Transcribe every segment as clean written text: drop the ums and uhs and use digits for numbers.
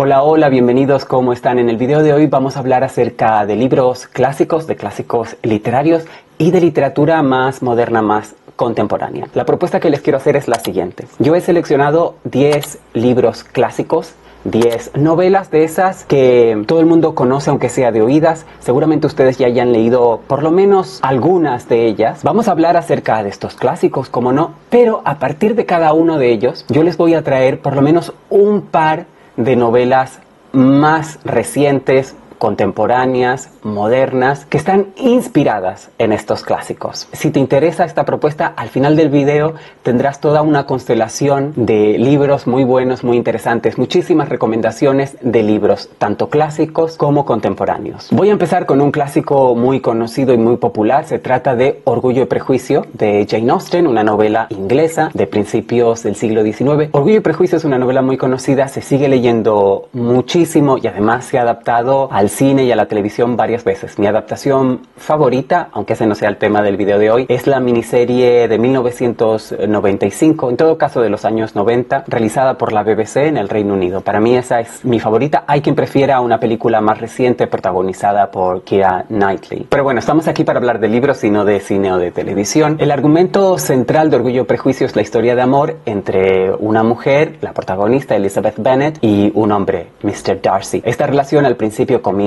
Hola, hola, bienvenidos, ¿cómo están? En el video de hoy vamos a hablar acerca de libros clásicos, de clásicos literarios y de literatura más moderna, más contemporánea. La propuesta que les quiero hacer es la siguiente. Yo he seleccionado 10 libros clásicos, 10 novelas de esas que todo el mundo conoce, aunque sea de oídas. Seguramente ustedes ya hayan leído por lo menos algunas de ellas. Vamos a hablar acerca de estos clásicos, como no, pero a partir de cada uno de ellos yo les voy a traer por lo menos un par de novelas más recientes, contemporáneas, modernas, que están inspiradas en estos clásicos. Si te interesa esta propuesta, al final del video tendrás toda una constelación de libros muy buenos, muy interesantes, muchísimas recomendaciones de libros, tanto clásicos como contemporáneos. Voy a empezar con un clásico muy conocido y muy popular. Se trata de Orgullo y Prejuicio, de Jane Austen, una novela inglesa de principios del siglo XIX. Orgullo y Prejuicio es una novela muy conocida, se sigue leyendo muchísimo y además se ha adaptado al cine y a la televisión varias veces. Mi adaptación favorita, aunque ese no sea el tema del video de hoy, es la miniserie de 1995, en todo caso de los años 90, realizada por la BBC en el Reino Unido. Para mí esa es mi favorita. Hay quien prefiera una película más reciente protagonizada por Keira Knightley. Pero bueno, estamos aquí para hablar de libros y no de cine o de televisión. El argumento central de Orgullo y Prejuicio es la historia de amor entre una mujer, la protagonista Elizabeth Bennet, y un hombre, Mr. Darcy. Esta relación al principio comienza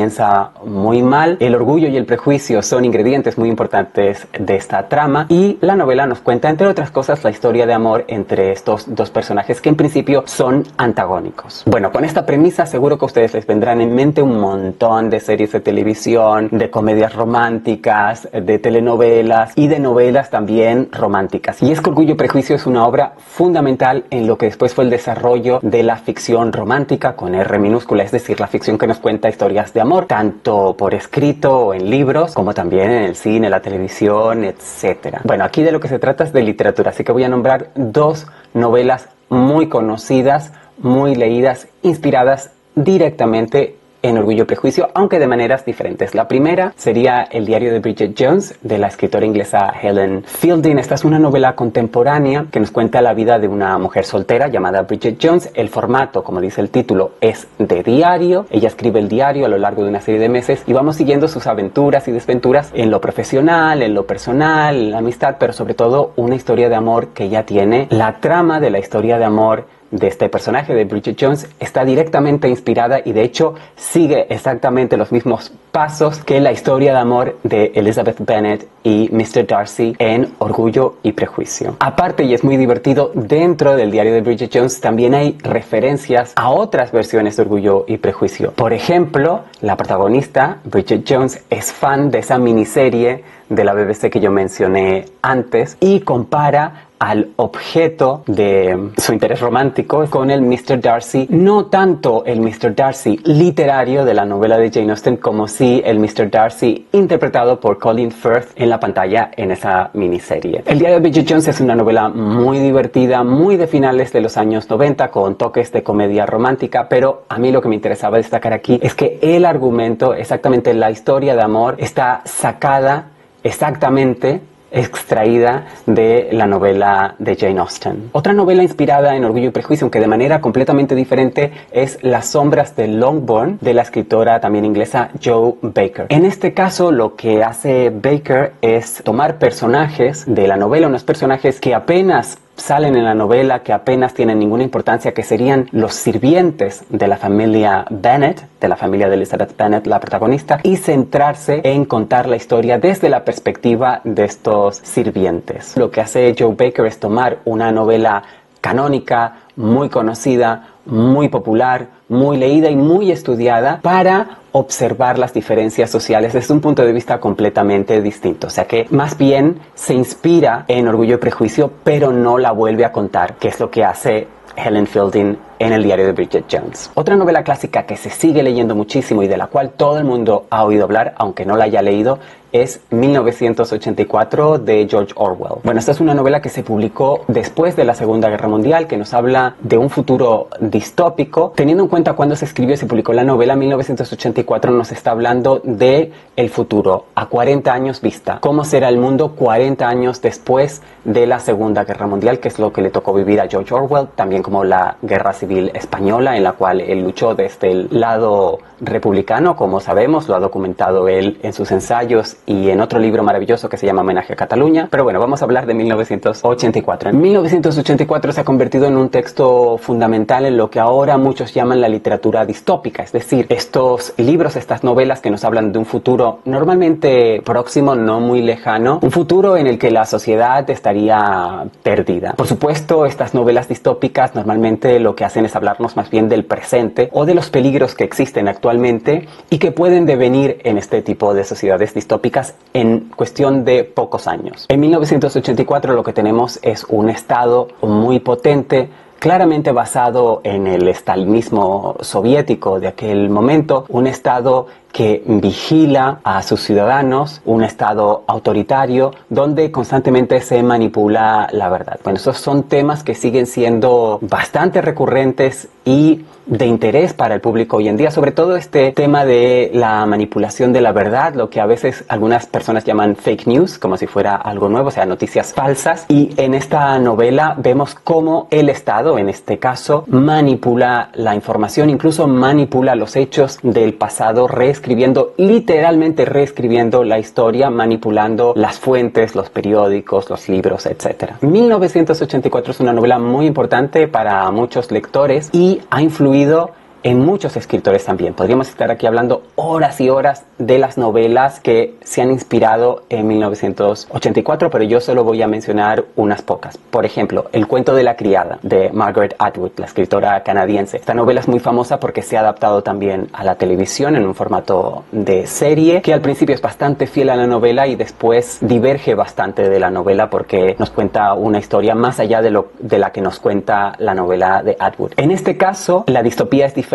muy mal. El orgullo y el prejuicio son ingredientes muy importantes de esta trama y la novela nos cuenta, entre otras cosas, la historia de amor entre estos dos personajes que en principio son antagónicos. Bueno, con esta premisa seguro que a ustedes les vendrán en mente un montón de series de televisión, de comedias románticas, de telenovelas y de novelas también románticas. Y es que Orgullo y Prejuicio es una obra fundamental en lo que después fue el desarrollo de la ficción romántica con R minúscula, es decir, la ficción que nos cuenta historias de amor, tanto por escrito o en libros, como también en el cine, la televisión, etc. Bueno, aquí de lo que se trata es de literatura, así que voy a nombrar dos novelas muy conocidas, muy leídas, inspiradas directamente en Orgullo y Prejuicio, aunque de maneras diferentes. La primera sería El diario de Bridget Jones, de la escritora inglesa Helen Fielding. Esta es una novela contemporánea que nos cuenta la vida de una mujer soltera llamada Bridget Jones. El formato, como dice el título, es de diario. Ella escribe el diario a lo largo de una serie de meses y vamos siguiendo sus aventuras y desventuras en lo profesional, en lo personal, en la amistad, pero sobre todo una historia de amor que ella tiene. La trama de la historia de amor de este personaje de Bridget Jones está directamente inspirada y de hecho sigue exactamente los mismos pasos que la historia de amor de Elizabeth Bennet y Mr. Darcy en Orgullo y Prejuicio. Aparte, y es muy divertido, dentro del diario de Bridget Jones también hay referencias a otras versiones de Orgullo y Prejuicio. Por ejemplo, la protagonista, Bridget Jones, es fan de esa miniserie de la BBC que yo mencioné antes y compara al objeto de su interés romántico con el Mr. Darcy, no tanto el Mr. Darcy literario de la novela de Jane Austen, como sí el Mr. Darcy interpretado por Colin Firth en la pantalla en esa miniserie. El diario de Bridget Jones es una novela muy divertida, muy de finales de los años 90, con toques de comedia romántica, pero a mí lo que me interesaba destacar aquí es que el argumento, exactamente la historia de amor, está sacada exactamente extraída de la novela de Jane Austen. Otra novela inspirada en Orgullo y Prejuicio, aunque de manera completamente diferente, es Las sombras de Longbourn, de la escritora también inglesa Jo Baker. En este caso, lo que hace Baker es tomar personajes de la novela, unos personajes que apenas salen en la novela, que apenas tienen ninguna importancia, que serían los sirvientes de la familia Bennet, de la familia de Elizabeth Bennet, la protagonista, y centrarse en contar la historia desde la perspectiva de estos sirvientes. Lo que hace Jo Baker es tomar una novela canónica, muy conocida, muy popular, muy leída y muy estudiada para observar las diferencias sociales desde un punto de vista completamente distinto. O sea que más bien se inspira en Orgullo y Prejuicio, pero no la vuelve a contar, que es lo que hace Helen Fielding en el diario de Bridget Jones. Otra novela clásica que se sigue leyendo muchísimo y de la cual todo el mundo ha oído hablar, aunque no la haya leído, es 1984 de George Orwell. Bueno, esta es una novela que se publicó después de la Segunda Guerra Mundial, que nos habla de un futuro distópico. Teniendo en cuenta cuándo se escribió y se publicó la novela, 1984 nos está hablando de el futuro, a 40 años vista. ¿Cómo será el mundo 40 años después de la Segunda Guerra Mundial? Que es lo que le tocó vivir a George Orwell, también como la Guerra Civil Civil Española, en la cual él luchó desde el lado republicano, como sabemos, lo ha documentado él en sus ensayos y en otro libro maravilloso que se llama Homenaje a Cataluña. Pero bueno, vamos a hablar de 1984. En 1984 se ha convertido en un texto fundamental en lo que ahora muchos llaman la literatura distópica, es decir, estos libros, estas novelas que nos hablan de un futuro normalmente próximo, no muy lejano, un futuro en el que la sociedad estaría perdida. Por supuesto, estas novelas distópicas normalmente lo que hacen es hablarnos más bien del presente o de los peligros que existen actualmente y que pueden devenir en este tipo de sociedades distópicas en cuestión de pocos años. En 1984 lo que tenemos es un Estado muy potente, claramente basado en el estalinismo soviético de aquel momento, un Estado que vigila a sus ciudadanos, un Estado autoritario donde constantemente se manipula la verdad. Bueno, esos son temas que siguen siendo bastante recurrentes y de interés para el público hoy en día, sobre todo este tema de la manipulación de la verdad, lo que a veces algunas personas llaman fake news, como si fuera algo nuevo, o sea, noticias falsas. Y en esta novela vemos cómo el Estado, en este caso, manipula la información, incluso manipula los hechos del pasado, literalmente reescribiendo la historia, manipulando las fuentes, los periódicos, los libros, etc. 1984 es una novela muy importante para muchos lectores y ha influido en muchos escritores también. Podríamos estar aquí hablando horas y horas de las novelas que se han inspirado en 1984, pero yo solo voy a mencionar unas pocas. Por ejemplo, El cuento de la criada, de Margaret Atwood, la escritora canadiense. Esta novela es muy famosa porque se ha adaptado también a la televisión en un formato de serie, que al principio es bastante fiel a la novela y después diverge bastante de la novela porque nos cuenta una historia más allá de la que nos cuenta la novela de Atwood. En este caso, la distopía es diferente.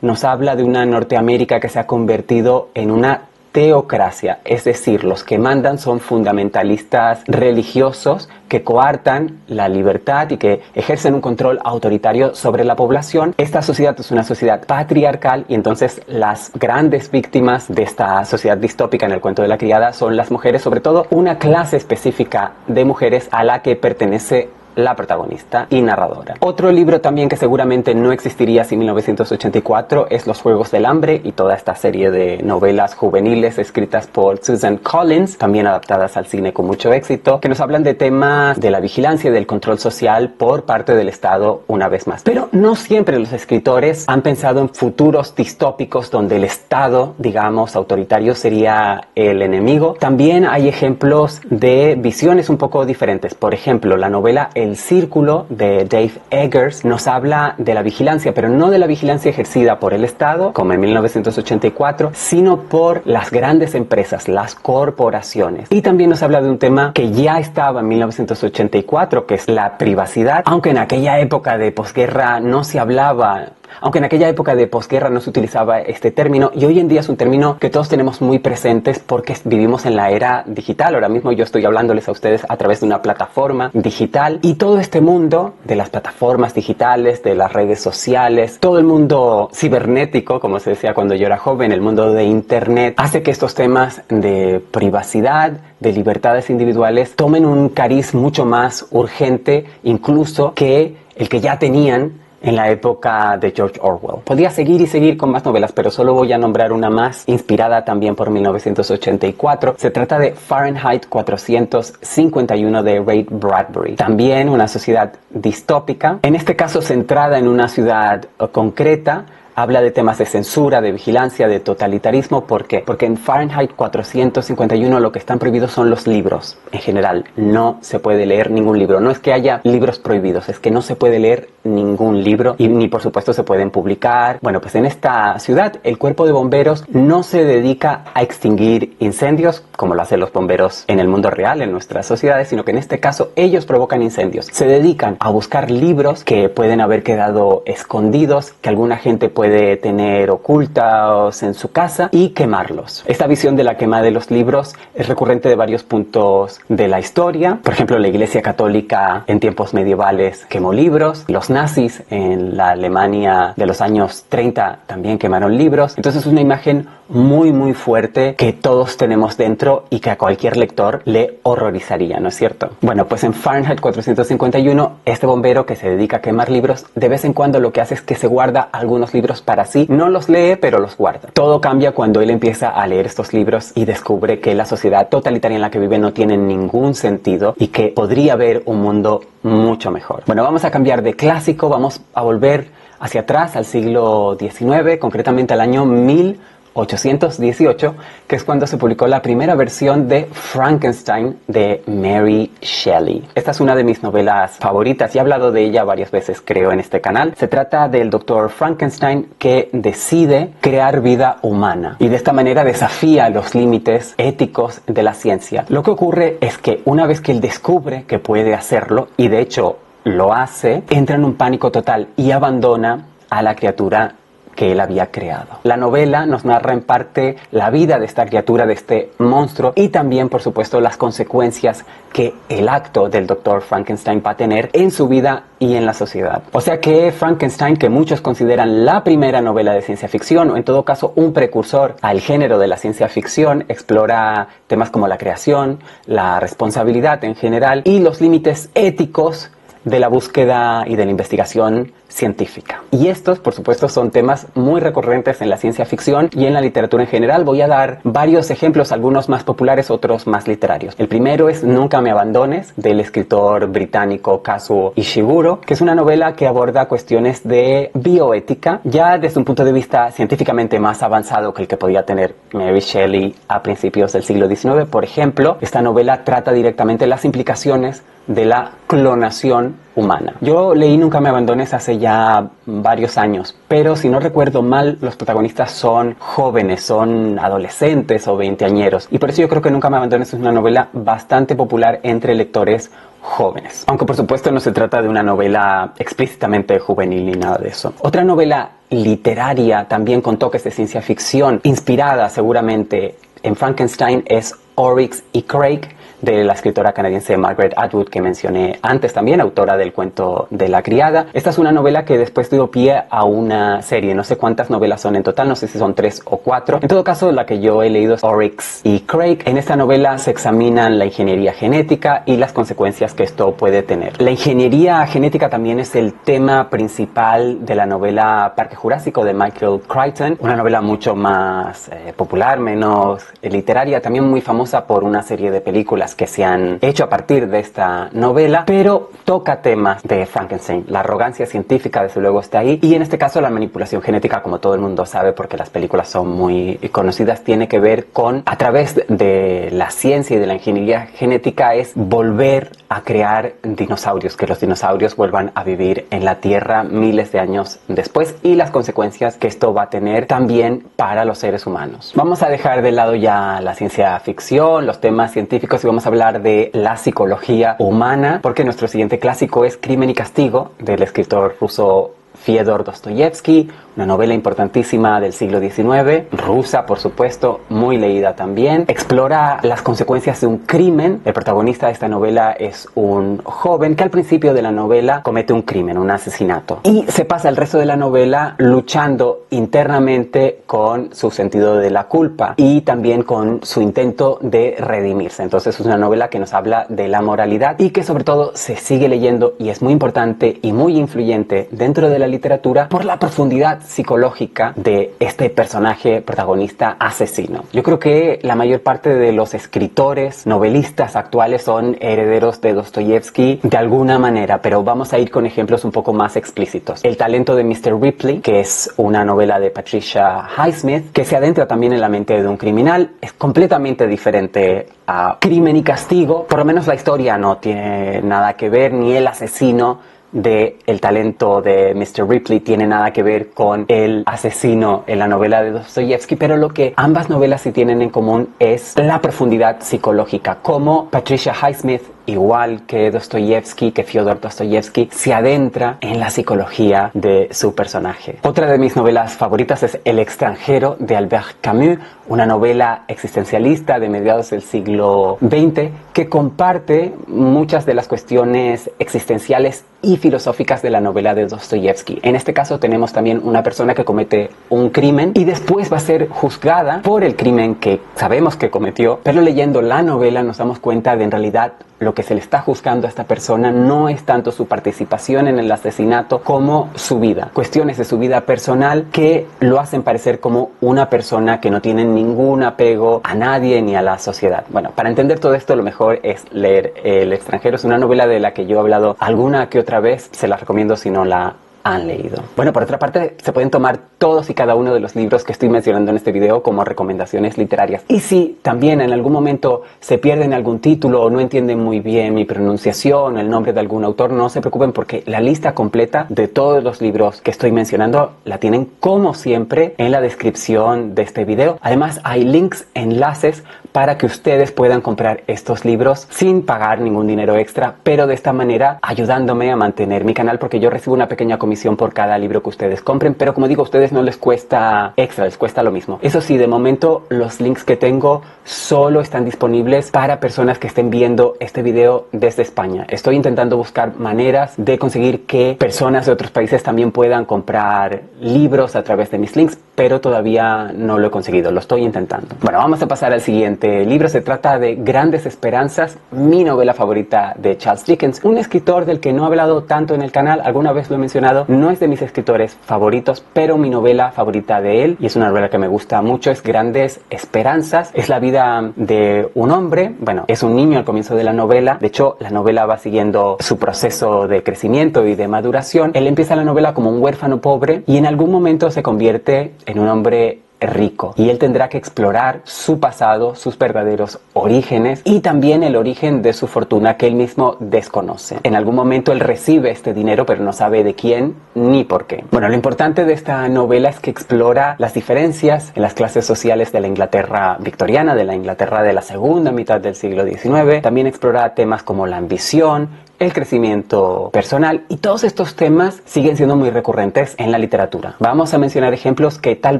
Nos habla de una Norteamérica que se ha convertido en una teocracia, es decir, los que mandan son fundamentalistas religiosos que coartan la libertad y que ejercen un control autoritario sobre la población. Esta sociedad es una sociedad patriarcal y entonces las grandes víctimas de esta sociedad distópica en el cuento de la criada son las mujeres, sobre todo una clase específica de mujeres a la que pertenece la protagonista y narradora. Otro libro también que seguramente no existiría sin 1984 es Los Juegos del Hambre y toda esta serie de novelas juveniles escritas por Susan Collins, también adaptadas al cine con mucho éxito, que nos hablan de temas de la vigilancia y del control social por parte del Estado una vez más. Pero no siempre los escritores han pensado en futuros distópicos donde el Estado, digamos, autoritario sería el enemigo. También hay ejemplos de visiones un poco diferentes. Por ejemplo, la novela El Círculo de Dave Eggers nos habla de la vigilancia, pero no de la vigilancia ejercida por el Estado, como en 1984, sino por las grandes empresas, las corporaciones. Y también nos habla de un tema que ya estaba en 1984, que es la privacidad, aunque en aquella época de posguerra no se hablaba. Aunque en aquella época de posguerra no se utilizaba este término, y hoy en día es un término que todos tenemos muy presentes porque vivimos en la era digital. Ahora mismo yo estoy hablándoles a ustedes a través de una plataforma digital y todo este mundo de las plataformas digitales, de las redes sociales, todo el mundo cibernético, como se decía cuando yo era joven, el mundo de internet, hace que estos temas de privacidad, de libertades individuales, tomen un cariz mucho más urgente incluso que el que ya tenían en la época de George Orwell. Podría seguir y seguir con más novelas, pero solo voy a nombrar una más, inspirada también por 1984. Se trata de Fahrenheit 451 de Ray Bradbury. También una sociedad distópica, en este caso centrada en una ciudad concreta. Habla de temas de censura, de vigilancia, de totalitarismo. ¿Por qué? Porque en Fahrenheit 451 lo que están prohibidos son los libros. En general, no se puede leer ningún libro. No es que haya libros prohibidos, es que no se puede leer ningún libro y ni por supuesto se pueden publicar. Bueno, pues en esta ciudad el cuerpo de bomberos no se dedica a extinguir incendios, como lo hacen los bomberos en el mundo real, en nuestras sociedades, sino que en este caso ellos provocan incendios. Se dedican a buscar libros que pueden haber quedado escondidos, que alguna gente puede tener ocultos en su casa y quemarlos. Esta visión de la quema de los libros es recurrente de varios puntos de la historia. Por ejemplo, la Iglesia Católica en tiempos medievales quemó libros. Los nazis en la Alemania de los años 30 también quemaron libros. Entonces es una imagen muy fuerte que todos tenemos dentro y que a cualquier lector le horrorizaría, ¿no es cierto? Bueno, pues en Fahrenheit 451, este bombero que se dedica a quemar libros, de vez en cuando lo que hace es que se guarda algunos libros para sí. No los lee, pero los guarda. Todo cambia cuando él empieza a leer estos libros y descubre que la sociedad totalitaria en la que vive no tiene ningún sentido y que podría haber un mundo mucho mejor. Bueno, vamos a cambiar de clásico, vamos a volver hacia atrás al siglo XIX, concretamente al año 1818, que es cuando se publicó la primera versión de Frankenstein de Mary Shelley. Esta es una de mis novelas favoritas y he hablado de ella varias veces, creo, en este canal. Se trata del doctor Frankenstein que decide crear vida humana y de esta manera desafía los límites éticos de la ciencia. Lo que ocurre es que una vez que él descubre que puede hacerlo, y de hecho lo hace, entra en un pánico total y abandona a la criatura que él había creado. La novela nos narra en parte la vida de esta criatura, de este monstruo, y también, por supuesto, las consecuencias que el acto del Dr. Frankenstein va a tener en su vida y en la sociedad. O sea que Frankenstein, que muchos consideran la primera novela de ciencia ficción, o en todo caso un precursor al género de la ciencia ficción, explora temas como la creación, la responsabilidad en general y los límites éticos de la búsqueda y de la investigación científica. Y estos, por supuesto, son temas muy recurrentes en la ciencia ficción y en la literatura en general. Voy a dar varios ejemplos, algunos más populares, otros más literarios. El primero es Nunca me abandones, del escritor británico Kazuo Ishiguro, que es una novela que aborda cuestiones de bioética, ya desde un punto de vista científicamente más avanzado que el que podía tener Mary Shelley a principios del siglo XIX. Por ejemplo, esta novela trata directamente las implicaciones de la clonación humana. Yo leí Nunca me abandones hace ya varios años, pero si no recuerdo mal, los protagonistas son jóvenes, son adolescentes o veinteañeros, y por eso yo creo que Nunca me abandones es una novela bastante popular entre lectores jóvenes. Aunque por supuesto no se trata de una novela explícitamente juvenil ni nada de eso. Otra novela literaria, también con toques de ciencia ficción, inspirada seguramente en Frankenstein, es Oryx y Crake, de la escritora canadiense Margaret Atwood, que mencioné antes también, autora del cuento de la criada. Esta es una novela que después dio pie a una serie, no sé cuántas novelas son en total, no sé si son 3 o 4. En todo caso, la que yo he leído es Oryx y Crake. En esta novela se examinan la ingeniería genética y las consecuencias que esto puede tener. La ingeniería genética también es el tema principal de la novela Parque Jurásico de Michael Crichton, una novela mucho más popular, menos literaria, también muy famosa por una serie de películas que se han hecho a partir de esta novela, pero toca temas de Frankenstein. La arrogancia científica, desde luego, está ahí, y en este caso la manipulación genética, como todo el mundo sabe porque las películas son muy conocidas, tiene que ver con, a través de la ciencia y de la ingeniería genética, es volver a crear dinosaurios, que los dinosaurios vuelvan a vivir en la Tierra miles de años después, y las consecuencias que esto va a tener también para los seres humanos. Vamos a dejar de lado ya la ciencia ficción, los temas científicos, y vamos a hablar de la psicología humana, porque nuestro siguiente clásico es Crimen y Castigo, del escritor ruso Fyodor Dostoyevsky, una novela importantísima del siglo XIX, rusa por supuesto, muy leída también. Explora las consecuencias de un crimen. El protagonista de esta novela es un joven que al principio de la novela comete un crimen, un asesinato, y se pasa el resto de la novela luchando internamente con su sentido de la culpa y también con su intento de redimirse. Entonces es una novela que nos habla de la moralidad y que sobre todo se sigue leyendo, y es muy importante y muy influyente dentro de la literatura por la profundidad psicológica de este personaje protagonista asesino. Yo creo que la mayor parte de los escritores, novelistas actuales son herederos de Dostoyevsky de alguna manera, pero vamos a ir con ejemplos un poco más explícitos. El talento de Mr. Ripley, que es una novela de Patricia Highsmith, que se adentra también en la mente de un criminal, es completamente diferente a Crimen y Castigo. Por lo menos la historia no tiene nada que ver, ni el asesino de El talento de Mr. Ripley tiene nada que ver con el asesino en la novela de Dostoyevsky, pero lo que ambas novelas sí tienen en común es la profundidad psicológica, como Patricia Highsmith igual que Dostoyevsky, que Fyodor Dostoyevsky, se adentra en la psicología de su personaje. Otra de mis novelas favoritas es El extranjero, de Albert Camus, una novela existencialista de mediados del siglo XX que comparte muchas de las cuestiones existenciales y filosóficas de la novela de Dostoyevsky. En este caso tenemos también una persona que comete un crimen y después va a ser juzgada por el crimen que sabemos que cometió, pero leyendo la novela nos damos cuenta de en realidad lo que se le está juzgando a esta persona no es tanto su participación en el asesinato como su vida. Cuestiones de su vida personal que lo hacen parecer como una persona que no tiene ningún apego a nadie ni a la sociedad. Bueno, para entender todo esto lo mejor es leer El extranjero. Es una novela de la que yo he hablado alguna que otra vez. Se la recomiendo si no la han leído. Bueno, por otra parte, se pueden tomar todos y cada uno de los libros que estoy mencionando en este video como recomendaciones literarias. Y si también en algún momento se pierden algún título o no entienden muy bien mi pronunciación, el nombre de algún autor, no se preocupen porque la lista completa de todos los libros que estoy mencionando la tienen como siempre en la descripción de este video. Además, hay links, enlaces para que ustedes puedan comprar estos libros sin pagar ningún dinero extra, pero de esta manera ayudándome a mantener mi canal porque yo recibo una pequeña comisión por cada libro que ustedes compren, pero como digo, a ustedes no les cuesta extra, les cuesta lo mismo. Eso sí, de momento los links que tengo solo están disponibles para personas que estén viendo este video desde España. Estoy intentando buscar maneras de conseguir que personas de otros países también puedan comprar libros a través de mis links, pero todavía no lo he conseguido, lo estoy intentando. Bueno, vamos a pasar al siguiente libro. Se trata de Grandes Esperanzas, mi novela favorita de Charles Dickens, un escritor del que no he hablado tanto en el canal, alguna vez lo he mencionado. No es de mis escritores favoritos, pero mi novela favorita de él, y es una novela que me gusta mucho, es Grandes Esperanzas. Es la vida de un hombre, bueno, es un niño al comienzo de la novela. De hecho, la novela va siguiendo su proceso de crecimiento y de maduración. Él empieza la novela como un huérfano pobre y en algún momento se convierte en un hombre rico y él tendrá que explorar su pasado, sus verdaderos orígenes y también el origen de su fortuna que él mismo desconoce. En algún momento él recibe este dinero pero no sabe de quién ni por qué. Bueno, lo importante de esta novela es que explora las diferencias en las clases sociales de la Inglaterra victoriana, de la Inglaterra de la segunda mitad del siglo XIX. También explora temas como la ambición, el crecimiento personal y todos estos temas siguen siendo muy recurrentes en la literatura. Vamos a mencionar ejemplos que tal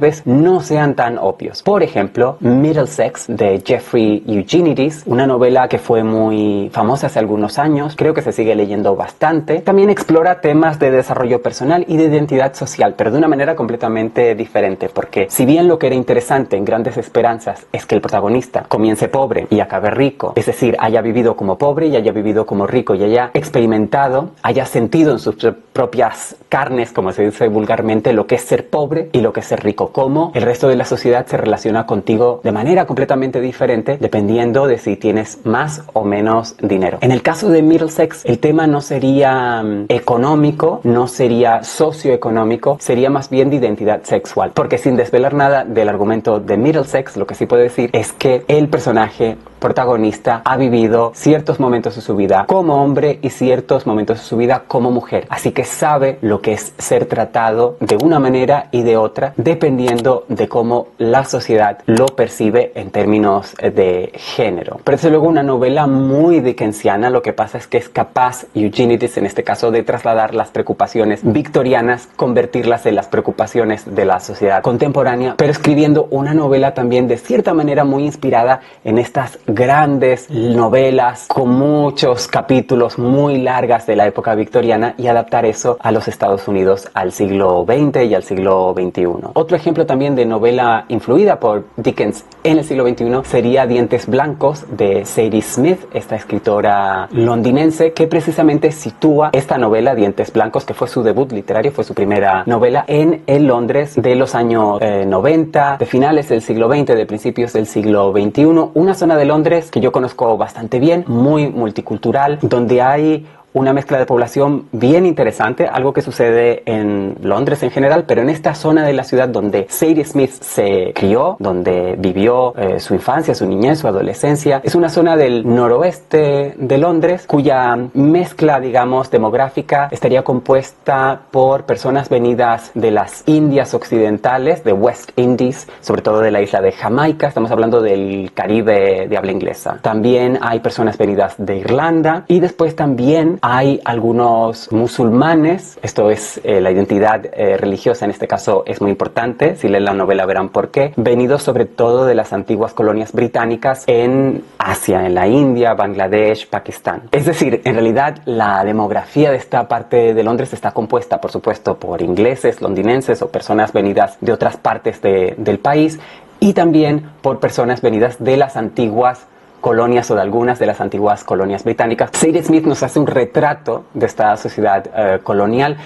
vez no sean tan obvios. Por ejemplo, Middlesex de Jeffrey Eugenides, una novela que fue muy famosa hace algunos años, creo que se sigue leyendo bastante. También explora temas de desarrollo personal y de identidad social, pero de una manera completamente diferente, porque si bien lo que era interesante en Grandes Esperanzas es que el protagonista comience pobre y acabe rico, es decir, haya vivido como pobre y haya vivido como rico y haya experimentado, haya sentido en sus propias carnes, como se dice vulgarmente, lo que es ser pobre y lo que es ser rico, cómo el resto de la sociedad se relaciona contigo de manera completamente diferente dependiendo de si tienes más o menos dinero. En el caso de Middlesex, el tema no sería económico, no sería socioeconómico, sería más bien de identidad sexual, porque sin desvelar nada del argumento de Middlesex, lo que sí puedo decir es que el personaje protagonista ha vivido ciertos momentos de su vida como hombre y ciertos momentos de su vida como mujer, así que sabe lo que es ser tratado de una manera y de otra dependiendo de cómo la sociedad lo percibe en términos de género. Pero es luego una novela muy dickensiana. Lo que pasa es que es capaz Eugenides en este caso de trasladar las preocupaciones victorianas, convertirlas en las preocupaciones de la sociedad contemporánea, pero escribiendo una novela también de cierta manera muy inspirada en estas grandes novelas con muchos capítulos muy largas de la época victoriana y adaptar eso a los Estados Unidos al siglo XX y al siglo XXI. Otro ejemplo también de novela influida por Dickens en el siglo XXI sería Dientes Blancos de Sadie Smith, esta escritora londinense que precisamente sitúa esta novela Dientes Blancos, que fue su debut literario, fue su primera novela, en el Londres de los años 90, de finales del siglo XX, de principios del siglo XXI, una zona de Londres que yo conozco bastante bien, muy multicultural, donde hay una mezcla de población bien interesante, algo que sucede en Londres en general, pero en esta zona de la ciudad donde Zadie Smith se crió, donde vivió su infancia, su niñez, su adolescencia. Es una zona del noroeste de Londres cuya mezcla, digamos, demográfica estaría compuesta por personas venidas de las Indias occidentales, de West Indies, sobre todo de la isla de Jamaica. Estamos hablando del Caribe de habla inglesa. También hay personas venidas de Irlanda y después también hay algunos musulmanes. Esto es la identidad religiosa, en este caso es muy importante. Si leen la novela verán por qué. Venidos sobre todo de las antiguas colonias británicas en Asia, en la India, Bangladesh, Pakistán. Es decir, en realidad la demografía de esta parte de Londres está compuesta, por supuesto, por ingleses, londinenses o personas venidas de otras partes del país y también por personas venidas de las antiguas colonias o de algunas de las antiguas colonias británicas. Zadie Smith nos hace un retrato de esta sociedad colonial,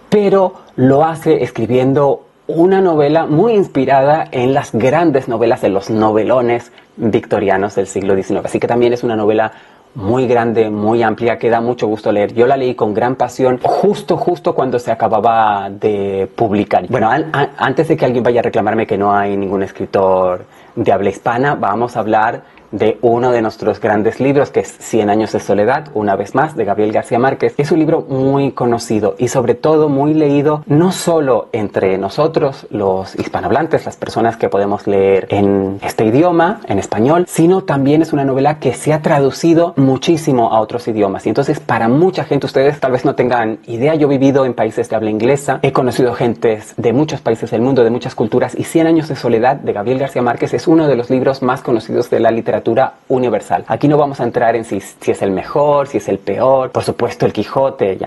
pero lo hace escribiendo una novela muy inspirada en las grandes novelas de los novelones victorianos del siglo XIX. Así que también es una novela muy grande, muy amplia, que da mucho gusto leer. Yo la leí con gran pasión justo cuando se acababa de publicar. Bueno, antes de que alguien vaya a reclamarme que no hay ningún escritor de habla hispana, vamos a hablar de uno de nuestros grandes libros, que es 100 años de soledad, una vez más, de Gabriel García Márquez. Es un libro muy conocido y sobre todo muy leído, no solo entre nosotros, los hispanohablantes, las personas que podemos leer en este idioma, en español, sino también es una novela que se ha traducido muchísimo a otros idiomas. Y entonces, para mucha gente, ustedes tal vez no tengan idea, yo he vivido en países de habla inglesa, he conocido gentes de muchos países del mundo, de muchas culturas, y 100 años de soledad de Gabriel García Márquez es uno de los libros más conocidos de la literatura universal. Aquí no vamos a entrar en si es el mejor, si es el peor. Por supuesto, el Quijote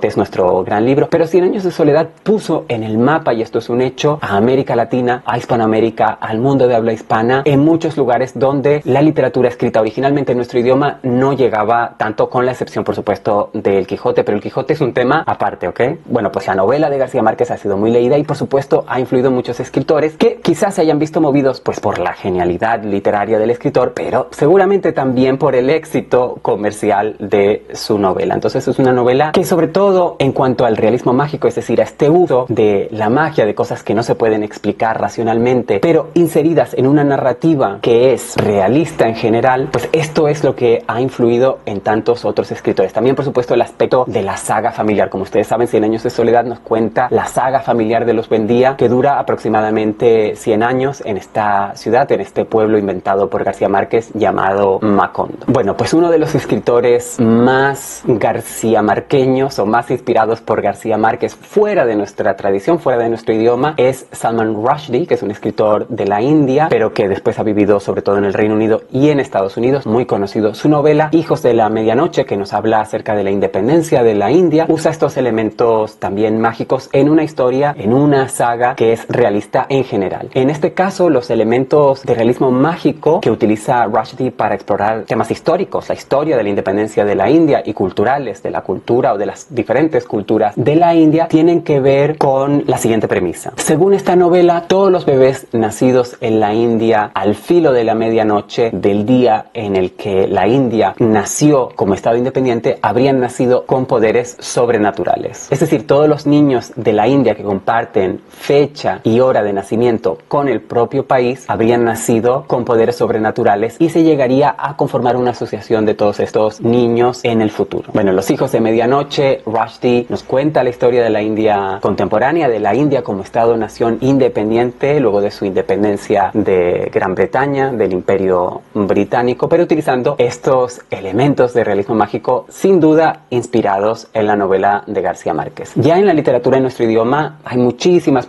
es nuestro gran libro, pero 100 años de soledad puso en el mapa, y esto es un hecho, a América Latina, a Hispanoamérica, al mundo de habla hispana, en muchos lugares donde la literatura escrita originalmente en nuestro idioma no llegaba tanto, con la excepción, por supuesto, del Quijote, pero el Quijote es un tema aparte, ¿ok? Bueno, pues la novela de García Márquez ha sido muy leída y, por supuesto, ha influido en muchos escritores que quizás se hayan visto movidos pues por la genialidad literaria del escritor, pero seguramente también por el éxito comercial de su novela. Entonces es una novela que, sobre todo en cuanto al realismo mágico, es decir, a este uso de la magia, de cosas que no se pueden explicar racionalmente, pero inseridas en una narrativa que es realista en general, pues esto es lo que ha influido en tantos otros escritores. También, por supuesto, el aspecto de la saga familiar. Como ustedes saben, 100 años de soledad nos cuenta la saga familiar de los Buendía, que dura aproximadamente 100 años en esta ciudad, en este pueblo inventado por García Márquez llamado Macondo. Bueno, pues uno de los escritores más garcía-marqueños o más inspirados por García Márquez fuera de nuestra tradición, fuera de nuestro idioma, es Salman Rushdie, que es un escritor de la India, pero que después ha vivido sobre todo en el Reino Unido y en Estados Unidos. Muy conocido. Su novela Hijos de la Medianoche, que nos habla acerca de la independencia de la India, usa estos elementos también mágicos en una historia, en una saga que es realista en general. En este caso, los elementos de realismo mágico que utiliza Rushdie para explorar temas históricos, la historia de la independencia de la India y culturales, de la cultura o de las diferentes culturas de la India, tienen que ver con la siguiente premisa. Según esta novela, todos los bebés nacidos en la India al filo de la medianoche del día en el que la India nació como estado independiente, habrían nacido con poderes sobrenaturales. Es decir, todos los niños de la India que comparten fecha y hora de nacimiento con el propio país habrían nacido con poderes sobrenaturales y se llegaría a conformar una asociación de todos estos niños en el futuro. Bueno, Los Hijos de Medianoche, Rushdie nos cuenta la historia de la India contemporánea, de la India como estado-nación independiente luego de su independencia de Gran Bretaña, del Imperio Británico, pero utilizando estos elementos de realismo mágico sin duda inspirados en la novela de García Márquez. Ya en la literatura en nuestro idioma hay muchísimas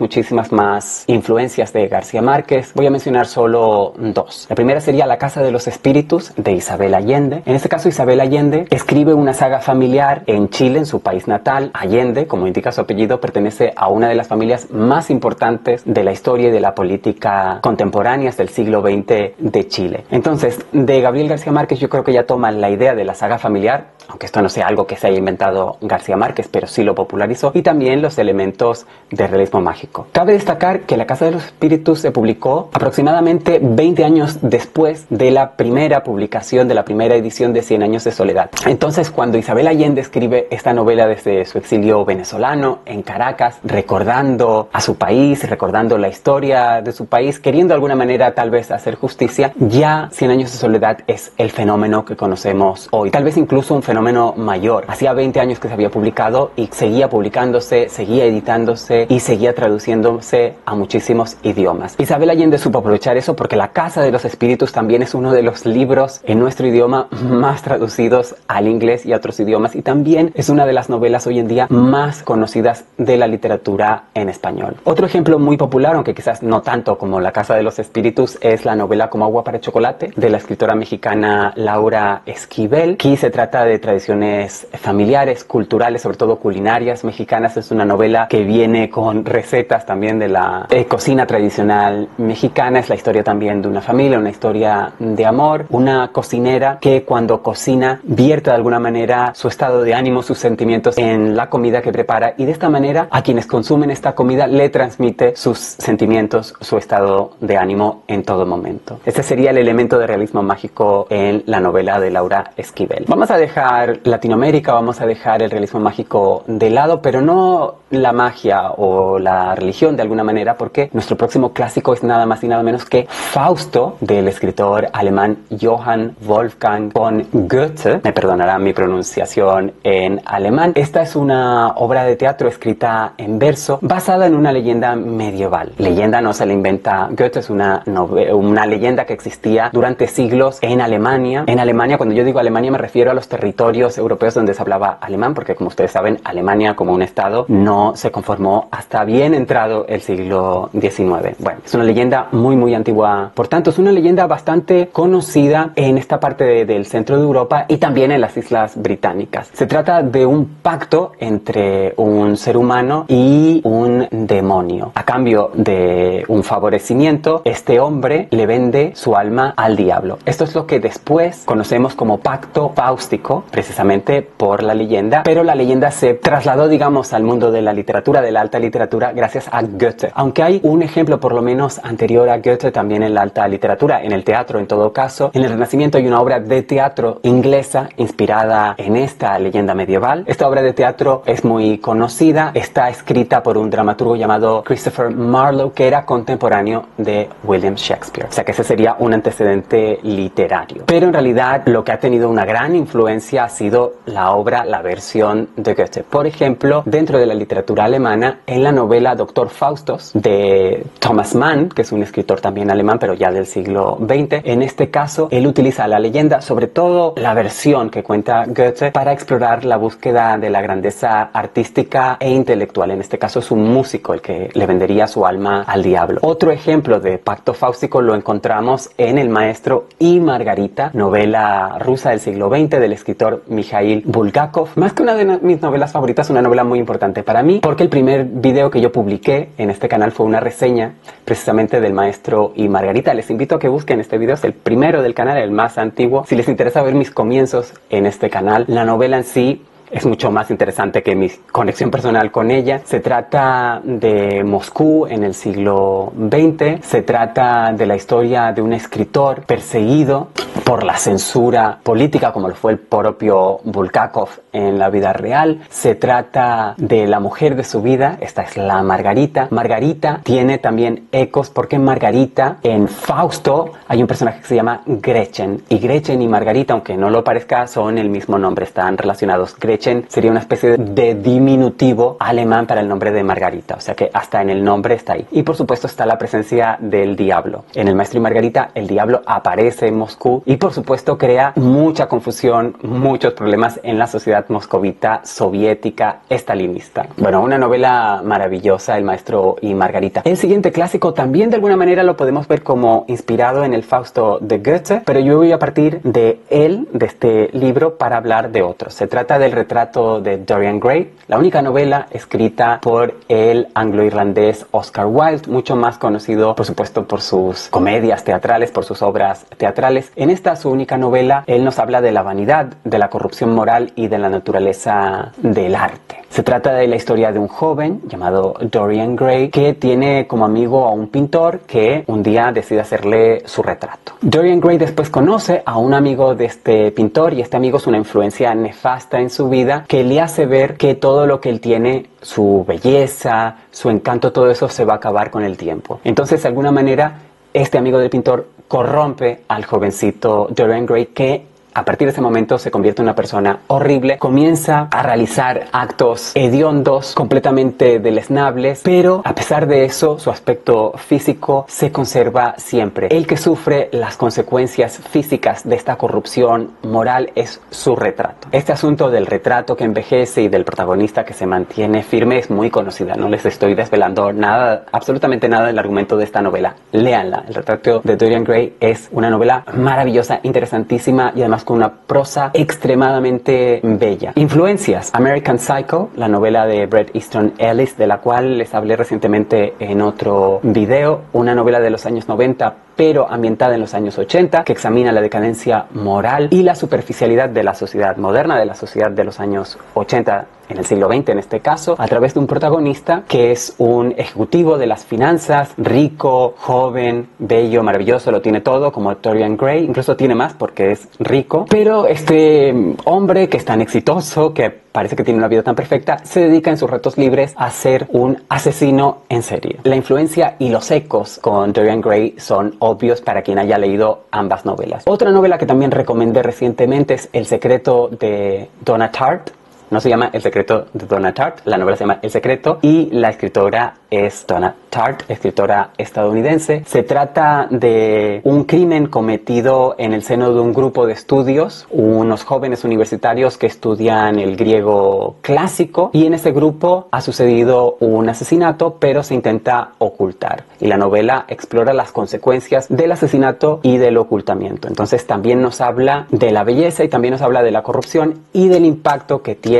más influencias de García Márquez. Voy a mencionar solo dos. La primera sería La Casa de los Espíritus, de Isabel Allende. En este caso, Isabel Allende escribe una saga familiar en Chile, en su país natal. Allende, como indica su apellido, pertenece a una de las familias más importantes de la historia y de la política contemporáneas del siglo XX de Chile. Entonces, de Gabriel García Márquez yo creo que ya toma la idea de la saga familiar, aunque esto no sea algo que se haya inventado García Márquez, pero sí lo popularizó, y también los elementos de realismo mágico. Cabe destacar que La Casa de los Espíritus se publicó aproximadamente 20 años después después de la primera publicación, de la primera edición de 100 años de soledad. Entonces, cuando Isabel Allende escribe esta novela desde su exilio venezolano en Caracas, recordando a su país, recordando la historia de su país, queriendo de alguna manera tal vez hacer justicia, ya 100 años de soledad es el fenómeno que conocemos hoy, tal vez incluso un fenómeno mayor. Hacía 20 años que se había publicado y seguía publicándose, seguía editándose y seguía traduciéndose a muchísimos idiomas. Isabel Allende supo aprovechar eso porque La Casa de los Espíritus también es uno de los libros en nuestro idioma más traducidos al inglés y a otros idiomas, y también es una de las novelas hoy en día más conocidas de la literatura en español. Otro ejemplo muy popular, aunque quizás no tanto como La Casa de los Espíritus, es la novela Como agua para chocolate de la escritora mexicana Laura Esquivel. Aquí se trata de tradiciones familiares, culturales, sobre todo culinarias mexicanas. Es una novela que viene con recetas también de la cocina tradicional mexicana. Es la historia también de una familia, una historia de amor, una cocinera que cuando cocina vierte de alguna manera su estado de ánimo, sus sentimientos en la comida que prepara, y de esta manera a quienes consumen esta comida le transmite sus sentimientos, su estado de ánimo en todo momento. Este sería el elemento de realismo mágico en la novela de Laura Esquivel. Vamos a dejar Latinoamérica, vamos a dejar el realismo mágico de lado, pero no la magia o la religión de alguna manera, porque nuestro próximo clásico es nada más y nada menos que Fausto, del escritor alemán Johann Wolfgang von Goethe. Me perdonará mi pronunciación en alemán. Esta es una obra de teatro escrita en verso basada en una leyenda medieval. Leyenda no se la inventa Goethe, es una leyenda que existía durante siglos en Alemania. En Alemania, cuando yo digo Alemania, me refiero a los territorios europeos donde se hablaba alemán, porque como ustedes saben, Alemania como un estado no se conformó hasta bien entrado el siglo XIX. Bueno, es una leyenda muy antigua, por tanto es una leyenda bastante conocida en esta parte del centro de Europa y también en las islas británicas. Se trata de un pacto entre un ser humano y un demonio. A cambio de un favorecimiento, este hombre le vende su alma al diablo. Esto es lo que después conocemos como pacto fáustico, precisamente por la leyenda, pero la leyenda se trasladó, digamos, al mundo de la literatura, de la alta literatura, gracias a Goethe. Aunque hay un ejemplo por lo menos anterior a Goethe también en la alta literatura, en el teatro en todo caso. En el Renacimiento hay una obra de teatro inglesa inspirada en esta leyenda medieval. Esta obra de teatro es muy conocida, está escrita por un dramaturgo llamado Christopher Marlowe, que era contemporáneo de William Shakespeare. O sea que ese sería un antecedente literario. Pero en realidad lo que ha tenido una gran influencia ha sido la obra, la versión de Goethe. Por ejemplo, dentro de la literatura alemana, en la novela Doctor Faustus de Thomas Mann, que es un escritor también alemán, pero ya del siglo XX, en este caso él utiliza la leyenda, sobre todo la versión que cuenta Goethe, para explorar la búsqueda de la grandeza artística e intelectual. En este caso es un músico el que le vendería su alma al diablo. Otro ejemplo de pacto fáustico lo encontramos en El Maestro y Margarita, novela rusa del siglo XX del escritor Mikhail Bulgakov. Más que una de mis novelas favoritas, una novela muy importante para mí, porque el primer video que yo publiqué en este canal fue una reseña precisamente del Maestro y Margarita. Les invito a que busquen este video, es el primero del canal, el más antiguo. Si les interesa ver mis comienzos en este canal, la novela en sí es mucho más interesante que mi conexión personal con ella. Se trata de Moscú en el siglo XX, se trata de la historia de un escritor perseguido por la censura política, como lo fue el propio Bulgakov en la vida real. Se trata de la mujer de su vida, esta es la Margarita. Margarita tiene también ecos porque en Margarita, en Fausto, hay un personaje que se llama Gretchen. Y Gretchen y Margarita, aunque no lo parezca, son el mismo nombre, están relacionados. Gretchen sería una especie de diminutivo alemán para el nombre de Margarita, o sea que hasta en el nombre está ahí. Y por supuesto está la presencia del diablo. En El Maestro y Margarita, el diablo aparece en Moscú y por supuesto crea mucha confusión, muchos problemas en la sociedad moscovita, soviética, estalinista. Bueno, una novela maravillosa, El Maestro y Margarita. El siguiente clásico también de alguna manera lo podemos ver como inspirado en el Fausto de Goethe, pero yo voy a partir de él, de este libro, para hablar de otro. Se trata del retrato de Dorian Gray, la única novela escrita por el anglo-irlandés Oscar Wilde, mucho más conocido por supuesto por sus comedias teatrales, por sus obras teatrales. En esta su única novela, él nos habla de la vanidad, de la corrupción moral y de la naturaleza del arte. Se trata de la historia de un joven llamado Dorian Gray que tiene como amigo a un pintor que un día decide hacerle su retrato. Dorian Gray después conoce a un amigo de este pintor y este amigo es una influencia nefasta en su vida que le hace ver que todo lo que él tiene, su belleza, su encanto, todo eso se va a acabar con el tiempo. Entonces, de alguna manera, este amigo del pintor corrompe al jovencito Dorian Gray, que a partir de ese momento se convierte en una persona horrible, comienza a realizar actos hediondos, completamente deleznables, pero a pesar de eso, su aspecto físico se conserva siempre. El que sufre las consecuencias físicas de esta corrupción moral es su retrato. Este asunto del retrato que envejece y del protagonista que se mantiene firme es muy conocida. No les estoy desvelando nada, absolutamente nada del argumento de esta novela. Léanla. El retrato de Dorian Gray es una novela maravillosa, interesantísima y además con una prosa extremadamente bella. Influencias: American Psycho, la novela de Bret Easton Ellis, de la cual les hablé recientemente en otro video, una novela de los años 90 pero ambientada en los años 80, que examina la decadencia moral y la superficialidad de la sociedad moderna, de la sociedad de los años 80, en el siglo XX en este caso, a través de un protagonista que es un ejecutivo de las finanzas, rico, joven, bello, maravilloso, lo tiene todo, como Dorian Gray, incluso tiene más porque es rico, pero este hombre que es tan exitoso, que parece que tiene una vida tan perfecta, se dedica en sus ratos libres a ser un asesino en serie. La influencia y los ecos con Dorian Gray son obvios para quien haya leído ambas novelas. Otra novela que también recomendé recientemente es El secreto de Donna Tartt. No se llama El secreto de Donna Tartt, la novela se llama El secreto y la escritora es Donna Tartt, escritora estadounidense. Se trata de un crimen cometido en el seno de un grupo de estudios, unos jóvenes universitarios que estudian el griego clásico, y en ese grupo ha sucedido un asesinato, pero se intenta ocultar. Y la novela explora las consecuencias del asesinato y del ocultamiento. Entonces también nos habla de la belleza y también nos habla de la corrupción y del impacto que tiene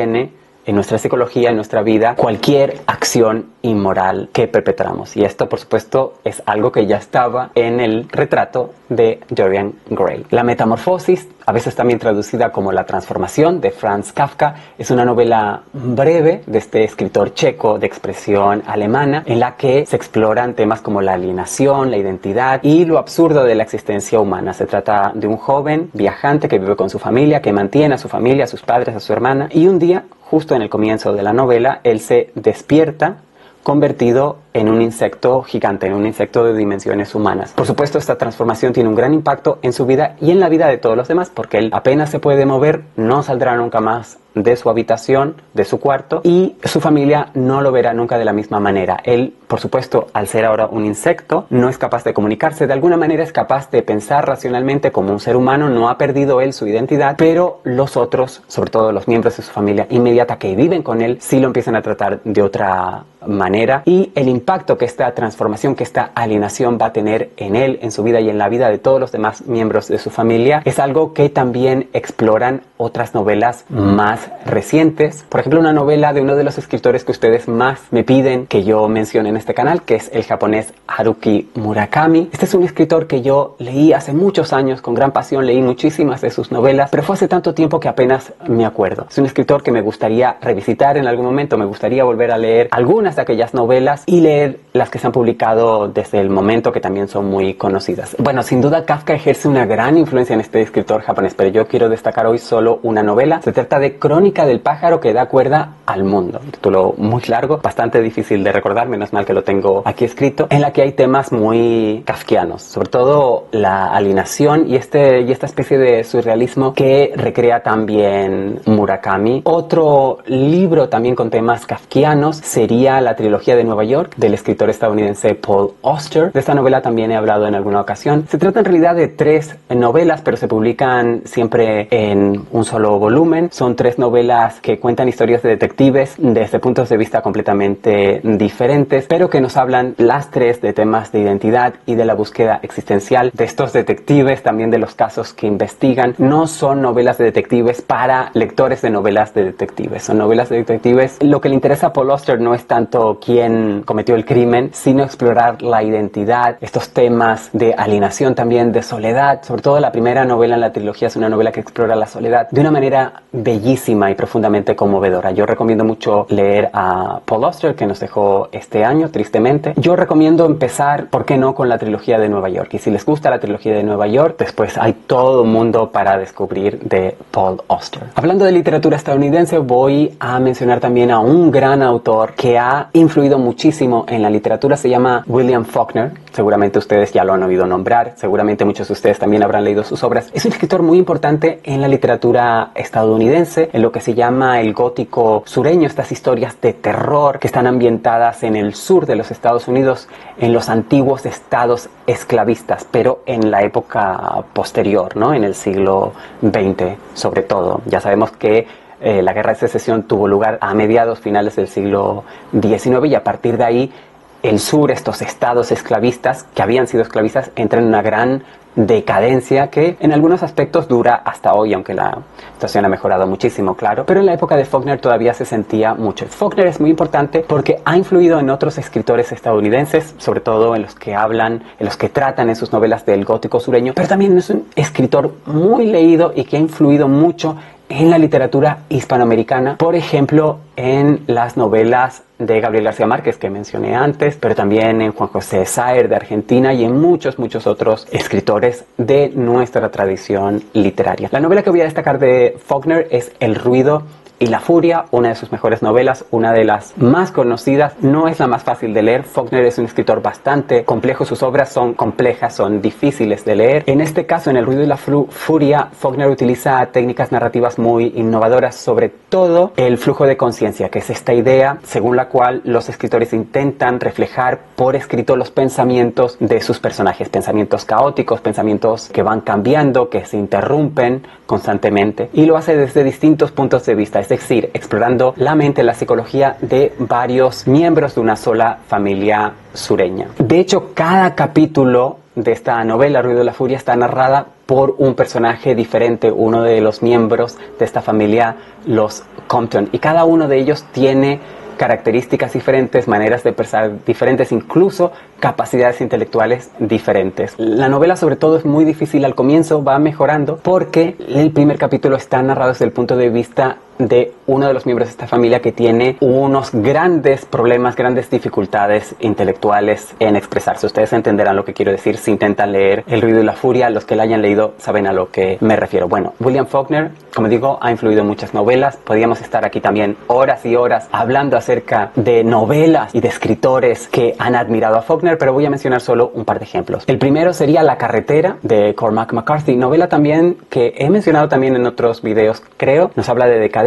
en nuestra psicología, en nuestra vida, cualquier acción inmoral que perpetramos. Y esto, por supuesto, es algo que ya estaba en el retrato de Dorian Gray. La metamorfosis, a veces también traducida como La transformación, de Franz Kafka, es una novela breve de este escritor checo de expresión alemana, en la que se exploran temas como la alienación, la identidad y lo absurdo de la existencia humana. Se trata de un joven viajante que vive con su familia, que mantiene a su familia, a sus padres, a su hermana, y un día, justo en el comienzo de la novela, él se despierta convertido en un insecto gigante, en un insecto de dimensiones humanas. Por supuesto, esta transformación tiene un gran impacto en su vida y en la vida de todos los demás, porque él apenas se puede mover, no saldrá nunca más de su habitación, de su cuarto, y su familia no lo verá nunca de la misma manera. Él, por supuesto, al ser ahora un insecto, no es capaz de comunicarse, de alguna manera es capaz de pensar racionalmente como un ser humano, no ha perdido él su identidad, pero los otros, sobre todo los miembros de su familia inmediata que viven con él, sí lo empiezan a tratar de otra manera, y el impacto que esta transformación, que esta alienación va a tener en él, en su vida y en la vida de todos los demás miembros de su familia, es algo que también exploran otras novelas más recientes. Por ejemplo, una novela de uno de los escritores que ustedes más me piden que yo mencione en este canal, que es el japonés Haruki Murakami. Este es un escritor que yo leí hace muchos años con gran pasión, leí muchísimas de sus novelas, pero fue hace tanto tiempo que apenas me acuerdo. Es un escritor que me gustaría revisitar en algún momento, me gustaría volver a leer algunas de aquellas novelas y leer las que se han publicado desde el momento, que también son muy conocidas. Bueno, sin duda Kafka ejerce una gran influencia en este escritor japonés, pero yo quiero destacar hoy solo una novela. Se trata de Crónica del pájaro que da cuerda al mundo. Un título muy largo, bastante difícil de recordar, menos mal que lo tengo aquí escrito, en la que hay temas muy kafkianos, sobre todo la alienación y esta especie de surrealismo que recrea también Murakami. Otro libro también con temas kafkianos sería la trilogía de Nueva York del escritor estadounidense Paul Auster. De esta novela también he hablado en alguna ocasión. Se trata en realidad de 3 novelas, pero se publican siempre en un solo volumen. Son 3 novelas que cuentan historias de detectives desde puntos de vista completamente diferentes, pero que nos hablan las 3 de temas de identidad y de la búsqueda existencial de estos detectives, también de los casos que investigan. No son novelas de detectives para lectores de novelas de detectives, son novelas de detectives. Lo que le interesa a Paul Auster no es tanto quién cometió cometió el crimen, sino explorar la identidad, estos temas de alienación también, de soledad. Sobre todo la primera novela en la trilogía es una novela que explora la soledad de una manera bellísima y profundamente conmovedora. Yo recomiendo mucho leer a Paul Auster, que nos dejó este año, tristemente. Yo recomiendo empezar, ¿por qué no?, con la trilogía de Nueva York. Y si les gusta la trilogía de Nueva York, después hay todo un mundo para descubrir de Paul Auster. Hablando de literatura estadounidense, voy a mencionar también a un gran autor que ha influido muchísimo en la literatura. Se llama William Faulkner. Seguramente ustedes ya lo han oído nombrar. Seguramente muchos de ustedes también habrán leído sus obras. Es un escritor muy importante en la literatura estadounidense, en lo que se llama el gótico sureño, estas historias de terror que están ambientadas en el sur de los Estados Unidos, en los antiguos estados esclavistas, pero en la época posterior, ¿no? En el siglo XX, sobre todo. Ya sabemos que la Guerra de Secesión tuvo lugar a mediados, finales del siglo XIX, y a partir de ahí el sur, estos estados esclavistas que habían sido esclavistas, entran en una gran decadencia que en algunos aspectos dura hasta hoy, aunque la situación ha mejorado muchísimo, claro, pero en la época de Faulkner todavía se sentía mucho. Faulkner es muy importante porque ha influido en otros escritores estadounidenses, sobre todo en los que hablan, en los que tratan en sus novelas del gótico sureño, pero también es un escritor muy leído y que ha influido mucho en la literatura hispanoamericana, por ejemplo, en las novelas de Gabriel García Márquez que mencioné antes, pero también en Juan José Saer de Argentina y en muchos otros escritores de nuestra tradición literaria. La novela que voy a destacar de Faulkner es El ruido y la furia, una de sus mejores novelas, una de las más conocidas. No es la más fácil de leer. Faulkner es un escritor bastante complejo, sus obras son complejas, son difíciles de leer. En este caso, en El ruido y la furia, Faulkner utiliza técnicas narrativas muy innovadoras, sobre todo el flujo de conciencia, que es esta idea según la cual los escritores intentan reflejar por escrito los pensamientos de sus personajes, pensamientos caóticos, pensamientos que van cambiando, que se interrumpen constantemente, y lo hace desde distintos puntos de vista, es decir, explorando la mente, la psicología de varios miembros de una sola familia sureña. De hecho, cada capítulo de esta novela, Ruido de la Furia, está narrada por un personaje diferente, uno de los miembros de esta familia, los Compton, y cada uno de ellos tiene características diferentes, maneras de pensar diferentes, incluso capacidades intelectuales diferentes. La novela sobre todo es muy difícil al comienzo, va mejorando porque el primer capítulo está narrado desde el punto de vista de uno de los miembros de esta familia que tiene unos grandes problemas, grandes dificultades intelectuales en expresarse. Ustedes entenderán lo que quiero decir si intentan leer El ruido y la furia. Los que la hayan leído saben a lo que me refiero. Bueno, William Faulkner, como digo, ha influido en muchas novelas. Podríamos estar aquí también horas y horas hablando acerca de novelas y de escritores que han admirado a Faulkner, pero voy a mencionar solo un par de ejemplos. El primero sería La carretera, de Cormac McCarthy, novela también que he mencionado también en otros videos, creo. Nos habla de decadencia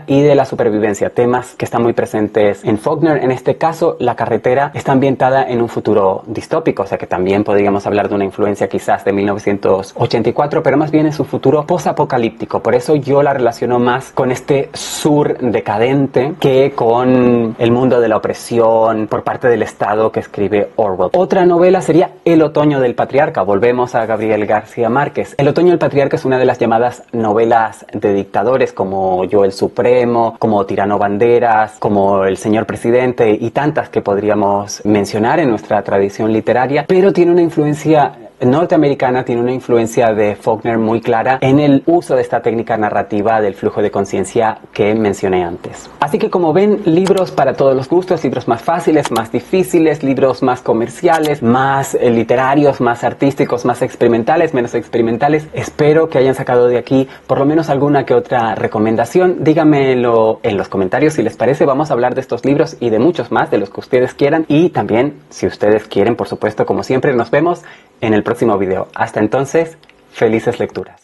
y de la supervivencia, temas que están muy presentes en Faulkner. En este caso, La carretera está ambientada en un futuro distópico, o sea que también podríamos hablar de una influencia quizás de 1984, pero más bien es un futuro posapocalíptico. Por eso yo la relaciono más con este sur decadente que con el mundo de la opresión por parte del Estado que escribe Orwell. Otra novela sería El otoño del patriarca. Volvemos a Gabriel García Márquez. El otoño del patriarca es una de las llamadas novelas de dictadores, como Yo el Supremo, como Tirano Banderas, como El Señor Presidente y tantas que podríamos mencionar en nuestra tradición literaria, pero tiene una influencia norteamericana, tiene una influencia de Faulkner muy clara en el uso de esta técnica narrativa del flujo de conciencia que mencioné antes. Así que, como ven, libros para todos los gustos, libros más fáciles, más difíciles, libros más comerciales, más literarios, más artísticos, más experimentales, menos experimentales. Espero que hayan sacado de aquí por lo menos alguna que otra recomendación. Díganmelo en los comentarios si les parece. Vamos a hablar de estos libros y de muchos más, de los que ustedes quieran, y también, si ustedes quieren, por supuesto, como siempre, nos vemos en el próximo video. Hasta entonces, felices lecturas.